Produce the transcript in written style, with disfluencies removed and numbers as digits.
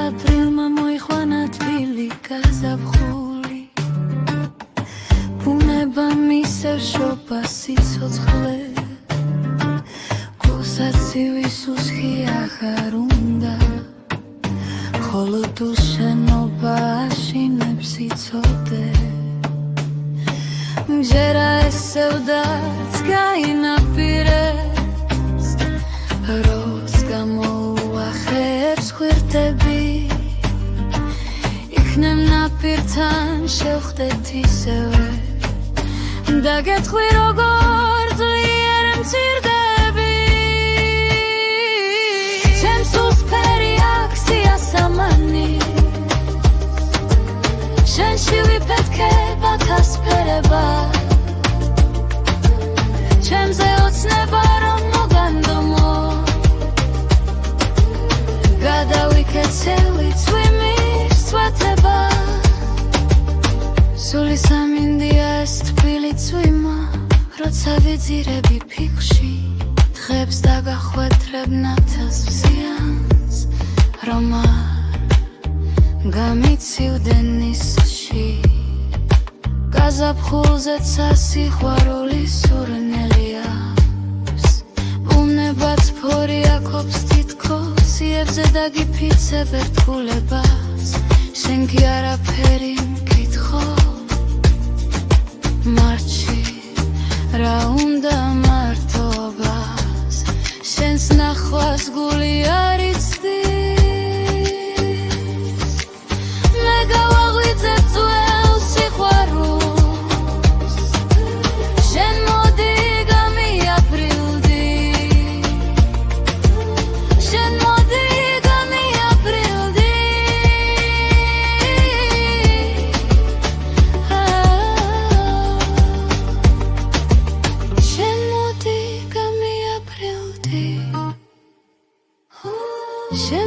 აპრილმა მოიხვანა თბილი გაზაფხული ბუნება მისევ შობა სიცოცხლე გულსაცივი სუსხი აღარ უნდა ხოლო თუ შენობა აშინებს იცოდე მჯერა ესევდაც გაინაპირეს როს გამოუახებს ხვირდები იქნებ ნაპირთან შევხვდეთ ისევე დაგეთხვი როგორ ძლიერ მცირდები ჩემს უსფერი აქცია სამანი შენში ვიფეთქება თასფერება ჩემზე ოცნება რომ მოგანდომო გადავიქცევი წვიმის წვეთება სული სამინდია ეს თბილი წვიმა როცა ვიძირები ფიქში დღებს დაგახვედრებ ნათელს ზიანს რომ არ გამიცივდნენ ისში გაზაფხულზეც სასიყვარული სურნელი აქვს ბუნებაც ფორი აქობს თითქოს იებზე დაგიფიცებ ერთგულებას შენ კი არაფერი მკითხო მარტში რა უნდა მარტობას შენს ნახვას გული არ იცდის მე გავაღვიძებ ძველ სიყვარულს შენ მოდი გამიაბრილდი შენ მოდი გამიაბრილდი შენ მოდი გამიაბრილდი შენ